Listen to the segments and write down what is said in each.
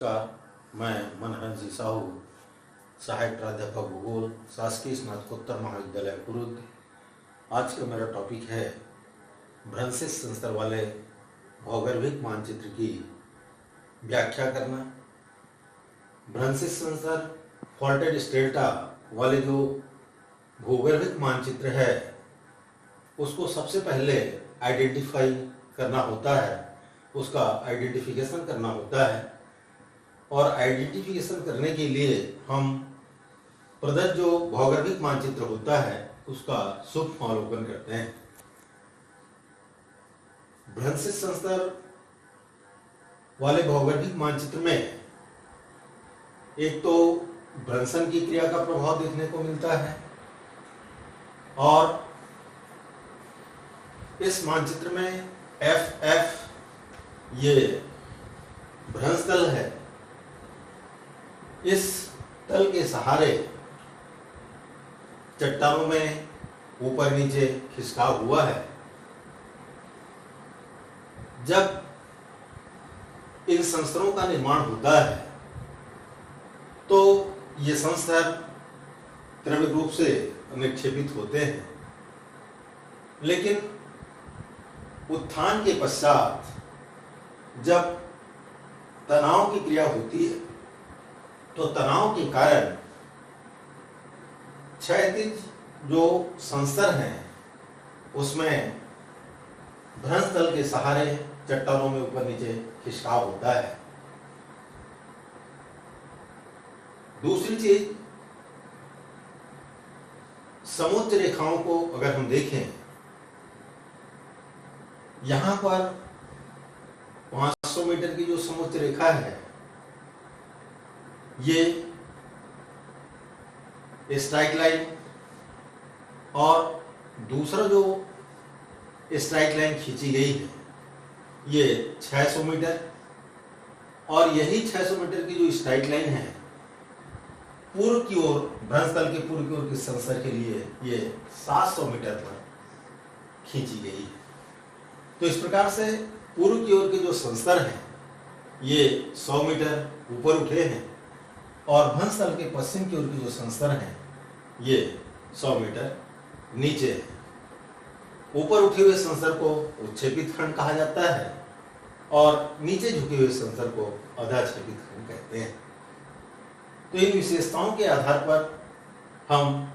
नमस्कार, मैं मनहर जी साहू, सहायक प्राध्यापक भूगोल, शासकीय स्नातकोत्तर महाविद्यालय कुरुद। आज का मेरा टॉपिक है भ्रंशित सेंसर वाले भौगोलिक मानचित्र की व्याख्या करना। भ्रंशित सेंसर फॉल्टेड स्ट्रेटा वाले जो भौगोलिक मानचित्र है उसको सबसे पहले आइडेंटिफाई करना होता है, उसका आइडेंटिफिकेशन करना होता है। और आइडेंटिफिकेशन करने के लिए हम प्रदत्त जो भौगोलिक मानचित्र होता है उसका सूक्ष्म अवलोकन करते हैं। भ्रंशित सेंसर वाले भौगोलिक मानचित्र में एक तो भ्रंशन की क्रिया का प्रभाव देखने को मिलता है, और इस मानचित्र में FF ये भ्रंश तल है। इस तल के सहारे चट्टानों में ऊपर नीचे खिसकाव हुआ है। जब इन संस्तरों का निर्माण होता है तो ये संस्तर क्रमिक रूप से निक्षेपित होते हैं, लेकिन उत्थान के पश्चात जब तनाव की क्रिया होती है तो तनाव के कारण क्षैतिज जो संस्तर हैं उसमें भ्रंश तल के सहारे चट्टानों में ऊपर नीचे खिसकाव होता है। दूसरी चीज, समुच्च रेखाओं को अगर हम देखें, यहां पर 500 मीटर की जो समुच्च रेखा है ये स्ट्राइक लाइन, और दूसरा जो स्ट्राइक लाइन खींची गई है ये 600 मीटर, और यही 600 मीटर की जो स्ट्राइक लाइन है पूर्व की ओर, भ्रंश तल के पूर्व की ओर के सेंसर के लिए ये 700 मीटर पर खींची गई है। तो इस प्रकार से पूर्व की ओर के जो सेंसर हैं ये 100 मीटर ऊपर उठे हैं, और भ्रंश तल के पश्चिम की ओर के जो सेंसर हैं ये 100 मीटर नीचे है। ऊपर उठे हुए सेंसर को उच्छेपित खंड कहा जाता है, और नीचे झुके हुए सेंसर को अधाक्षेपित खंड कहते हैं। तो इन विशेषताओं के आधार पर हम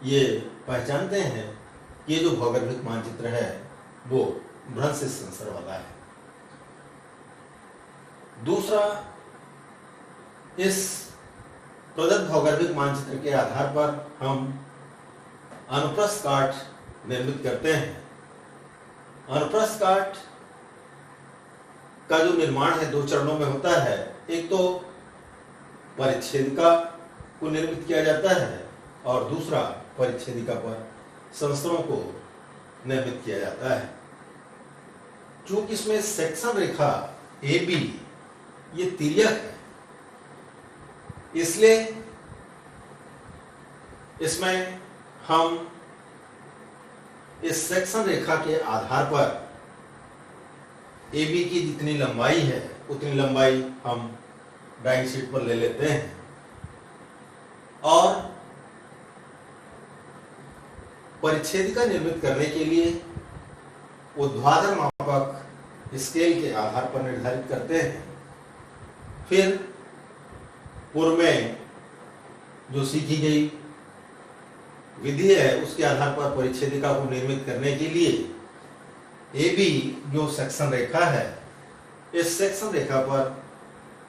ये पहचानते हैं कि ये जो भौगोलिक मानचित्र है वो भ्रंशित सेंसर वाला है। दूसरा, इस प्रदत्त भौगोलिक मानचित्र के आधार पर हम अनुप्रस्थ काट निर्मित करते हैं। अनुप्रस्थ काट का जो निर्माण है 2 चरणों में होता है। एक तो परिच्छेदिका को निर्मित किया जाता है, और दूसरा परिच्छेदिका पर संस्तरों को निर्मित किया जाता है। चूंकि इसमें सेक्शन रेखा AB ये तिर्यक है, इसलिए इसमें हम इस सेक्शन रेखा के आधार पर AB की जितनी लंबाई है उतनी लंबाई हम ड्राइंग शीट पर ले लेते हैं, और परिच्छेदिका निर्मित करने के लिए ऊर्ध्वाधर मापक स्केल के आधार पर निर्धारित करते हैं। फिर पूर्व में जो सीखी गई विधि है उसके आधार पर परिच्छेदिका को निर्मित करने के लिए AB जो सेक्शन रेखा है, इस सेक्शन रेखा पर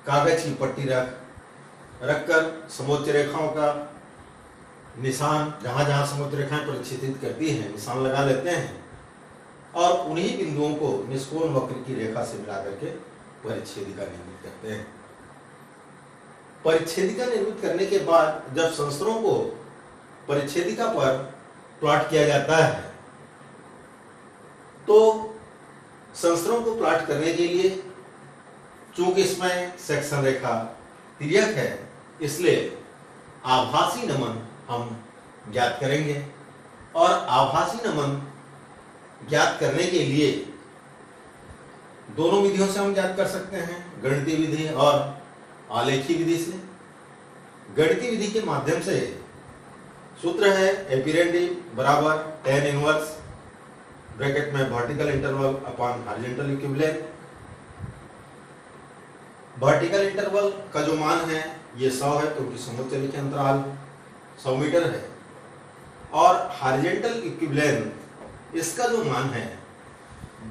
कागज की पट्टी रखकर समोच्च रेखाओं का निशान, जहां जहां समोच्च रेखाएं परिच्छेदित करती हैं, निशान लगा लेते हैं, और उन्हीं बिंदुओं को निष्कोण वक्र की रेखा से मिला करके परिच्छेदिका निर्मित करते हैं। परिच्छेदिका निर्मित करने के बाद जब संस्तरों को परिच्छेदिका पर प्लॉट किया जाता है तो संस्तरों को प्लॉट करने के लिए, चूंकि इसमें सेक्शन रेखा तिर्यक है, इसलिए आभासी नमन हम ज्ञात करेंगे। और आभासी नमन ज्ञात करने के लिए दोनों विधियों से हम ज्ञात कर सकते हैं, गणितीय विधि और आलेखी विधि से, गणितीय विधि के माध्यम से। सूत्र है एपिरेंडी बराबर tan इनवर्स ब्रैकेट में vertical interval upon horizontal equivalent. Vertical interval का जो मान है ये 100 है क्योंकि समुच्चय रेखीय अंतराल 100 मीटर है, और हॉरिजॉन्टल इक्विवेलेंट इसका जो मान है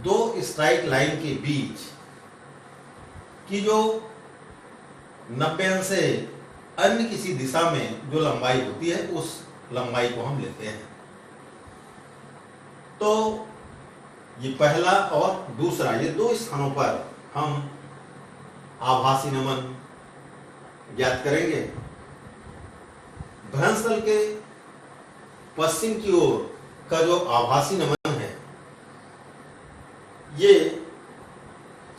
दो स्ट्राइट लाइन के बीच की जो 90 अंश से अन्य किसी दिशा में जो लंबाई होती है उस लंबाई को हम लेते हैं। तो ये पहला और दूसरा, ये दो स्थानों पर हम आभासी नमन ज्ञात करेंगे। भ्रंश तल के पश्चिम की ओर का जो आभासी नमन है ये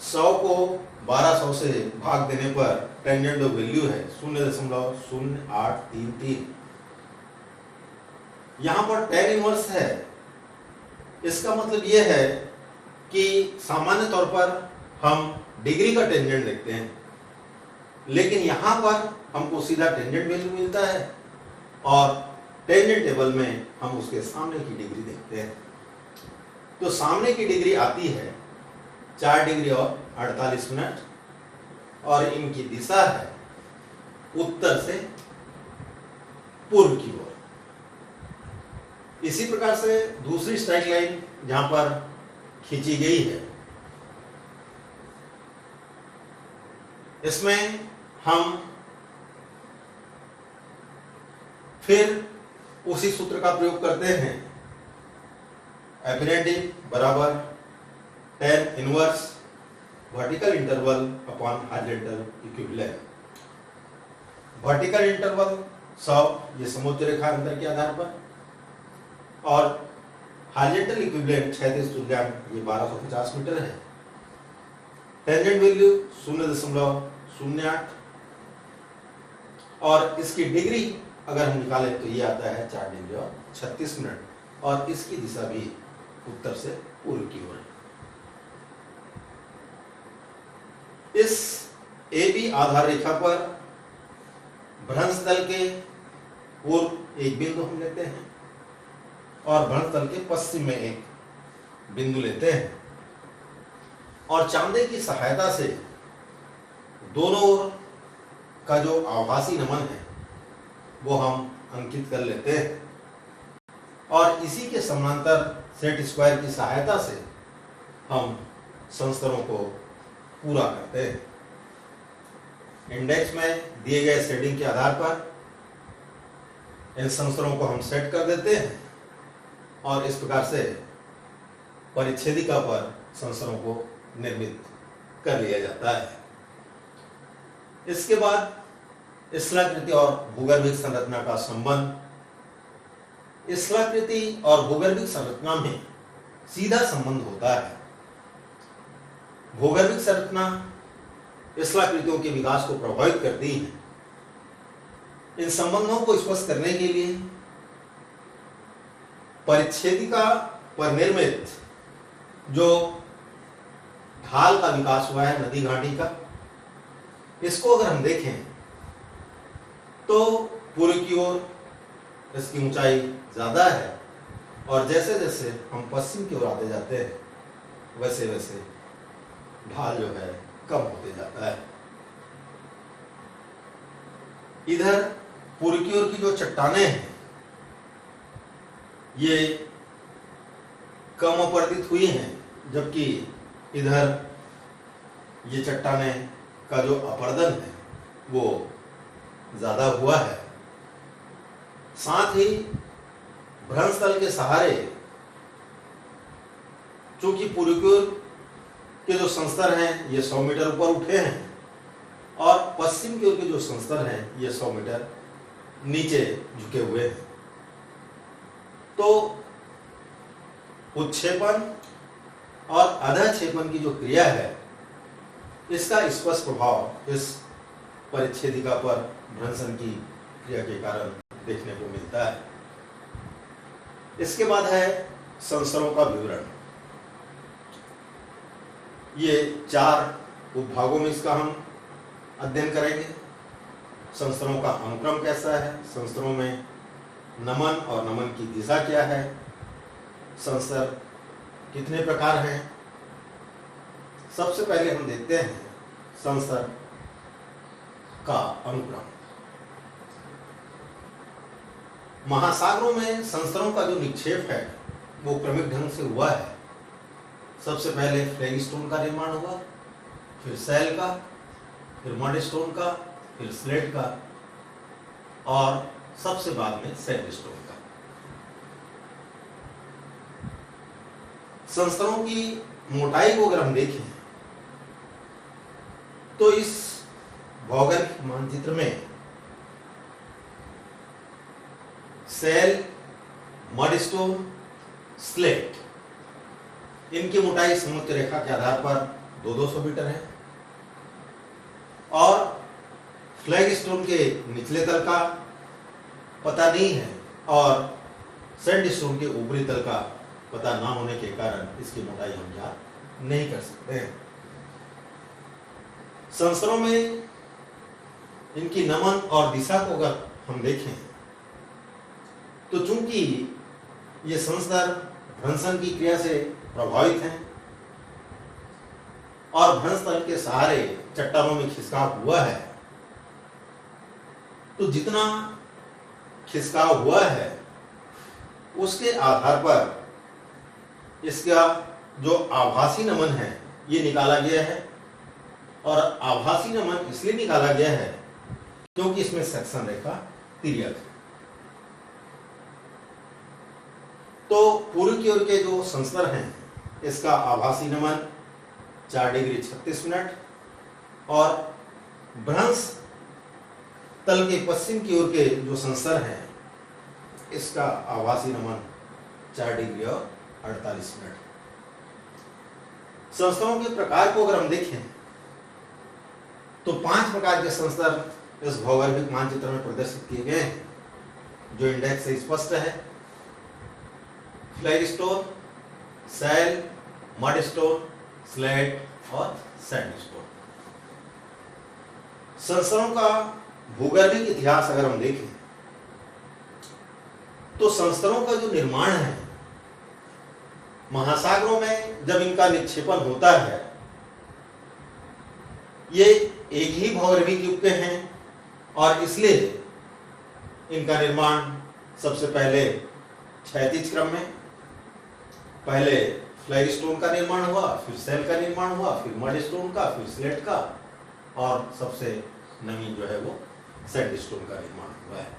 100 को 1200 से भाग देने पर टेंजेंट जो वैल्यू है 0.0833। यहां पर tan इनवर्स है, इसका मतलब यह है कि सामान्य तौर पर हम डिग्री का टेंजेंट देखते हैं, लेकिन यहां पर हमको सीधा टेंजेंट वैल्यू मिलता है और टेंजेंट टेबल में हम उसके सामने की डिग्री देखते हैं। तो सामने की डिग्री आती है 4 डिग्री और 48 मिनट, और इनकी दिशा है उत्तर से पूर्व की ओर। इसी प्रकार से दूसरी स्ट्राइक लाइन जहां पर खींची गई है, इसमें हम फिर उसी सूत्र का प्रयोग करते हैं। एपिरेंडी बराबर tan inverse vertical interval upon horizontal equivalent. Vertical interval 100 ये समुच्चय रेखा अंतर के आधार पर, और हॉरिजॉन्टल इक्विवेलेंट क्षैतिज तुल्यांक ये 1250 मीटर है। टेंजेंट वैल्यू 0.08, और इसकी डिग्री अगर हम निकालें तो ये आता है 4 डिग्री और 36 मिनट, और इसकी दिशा भी उत्तर से पूर्व की ओर है। इस AB आधार रेखा पर भ्रंश तल के पूर्व एक बिंदु हम लेते हैं और भ्रंश तल के पश्चिम में एक बिंदु लेते हैं, और चांदे की सहायता से दोनों ओर का जो आभासी नमन है वो हम अंकित कर लेते हैं, और इसी के समांतर सेट स्क्वायर की सहायता से हम संस्तरों को पूरा करते हैं। इंडेक्स में दिए गए सेटिंग के आधार पर इन संस्तरों को हम सेट कर देते हैं, और इस प्रकार से परिच्छेदिका पर संस्तरों को निर्मित कर लिया जाता है। इसके बाद स्थलाकृति और भूगर्भिक संरचना का संबंध। स्थलाकृति और भूगर्भिक संरचना में सीधा संबंध होता है। भूगर्भिक संरचना स्थलाकृतियों के विकास को प्रभावित करती है। इन संबंधों को स्पष्ट करने के लिए परिच्छेदिका पर निर्मित जो ढाल का विकास हुआ है नदी घाटी का, इसको अगर हम देखें तो पूर्व की ओर इसकी ऊंचाई ज्यादा है, और जैसे जैसे हम पश्चिम की ओर आते जाते हैं वैसे वैसे ढाल जो है कम होते जाता है। इधर पूर्व की ओर की जो चट्टानें हैं ये कम अपवर्तित हुई हैं, जबकि इधर ये चट्टानें का जो अपरदन है वो ज्यादा हुआ है। साथ ही भ्रंश तल के सहारे चूंकि पूर्व की ओर के जो संस्तर हैं ये 100 मीटर ऊपर उठे हैं, और पश्चिम की ओर के जो संस्तर हैं ये 100 मीटर नीचे झुके हुए हैं। तो उत्क्षेपण और अधःक्षेपण की जो क्रिया है इसका स्पष्ट प्रभाव इस परिच्छेदिका पर भ्रंशन की क्रिया के कारण देखने को मिलता है। इसके बाद है संस्तरों का विवरण। ये 4 उपभागों में इसका हम अध्ययन करेंगे। संस्तरों का अनुक्रम कैसा है, संस्तरों में नमन और नमन की दिशा क्या है, संस्तर कितने प्रकार हैं। सबसे पहले हम देखते हैं संस्तर का अनुक्रम। महासागरों में संस्तरों का जो निक्षेप है वो क्रमिक ढंग से हुआ है। सबसे पहले फ्लैगस्टोन का निर्माण हुआ, फिर सैल का, फिर मडस्टोन का, फिर स्लेट का और सबसे बाद में सैंडस्टोन का। संस्तरों की मोटाई को अगर हम देखें तो इस भौगोलिक मानचित्र में सैल, मडस्टोन, स्लेट, इनकी मोटाई समुद्र रेखा के आधार पर 200 मीटर है और फ्लैगस्टोन के निचले तल का पता नहीं है और सैंडस्टोन के ऊपरी तल का पता ना होने के कारण इसकी मोटाई हम ज्ञात नहीं कर सकते हैं। संस्तरों में इनकी नमन और दिशा को अगर हम देखें तो चूंकि ये संस्तर भ्रंशन की क्रिया से प्रभावित हैं और भ्रंश तल के सहारे चट्टानों में खिसकाव हुआ है, तो जितना खिसकाव हुआ है उसके आधार पर इसका जो आभासी नमन है ये निकाला गया है। और आभासी नमन इसलिए निकाला गया है क्योंकि इसमें सेक्शन रेखा तिर्यक है। तो पूर्व की ओर के जो संस्तर हैं इसका आभासी नमन 4 डिग्री 36 मिनट और भ्रंश तल के पश्चिम की ओर के जो संस्तर हैं इसका आभासी नमन 4 डिग्री और 48 मिनट। संस्तरों के प्रकार को अगर हम देखें तो 5 प्रकार के संस्तर इस भौगोलिक मानचित्र में प्रदर्शित किए गए हैं जो इंडेक्स से स्पष्ट है। फ्लैगस्टोन, सैल, मडस्टोन, स्लेट और सैंडस्टोन। संस्तरों का भूगर्भिक इतिहास अगर हम देखें तो संस्तरों का जो निर्माण है महासागरों में जब इनका निक्षेपण होता है ये एक ही भौगोलिक युग के हैं और इसलिए इनका निर्माण सबसे पहले क्षैतिज क्रम में पहले फ्लैगस्टोन का निर्माण हुआ, फिर सैल का निर्माण हुआ, फिर मडस्टोन का, फिर स्लेट का और सबसे नवीन जो है वो सैंडस्टोन का निर्माण हुआ है।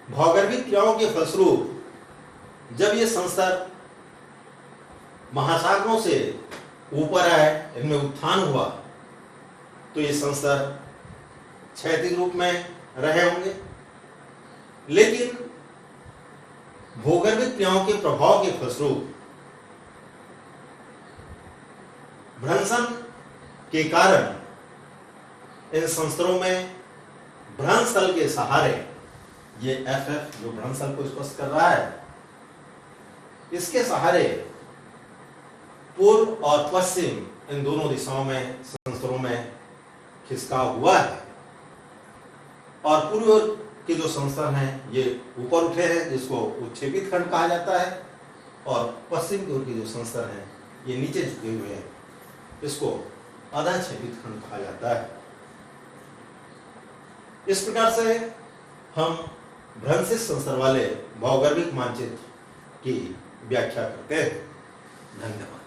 भौगोलिक क्रियाओं के फलस्वरूप जब ये संस्तर महासागरों से ऊपर आए, इनमें उत्थान हुआ तो ये संस्तर क्षैतिज रूप में रहे होंगे, लेकिन भूगर्भिक क्रियाओं के प्रभाव के फलस्वरूप भ्रंशन के कारण इन संस्तरों में भ्रंश तल के सहारे ये FF जो भ्रंश तल को स्पष्ट कर रहा है इसके सहारे पूर्व और पश्चिम इन दोनों दिशाओं में संस्तरों में खिसकाव हुआ है और पूर्व के जो संस्तर हैं ये ऊपर उठे हैं जिसको उच्छेपित खंड कहा जाता है और पश्चिम की ओर के जो संस्तर हैं ये नीचे झुके हुए हैं, इसको अधःक्षेपित खंड कहा जाता है। इस प्रकार से हम भ्रंशित संस्तर वाले भौगोलिक मानचित्र की व्याख्या करते हैं। धन्यवाद।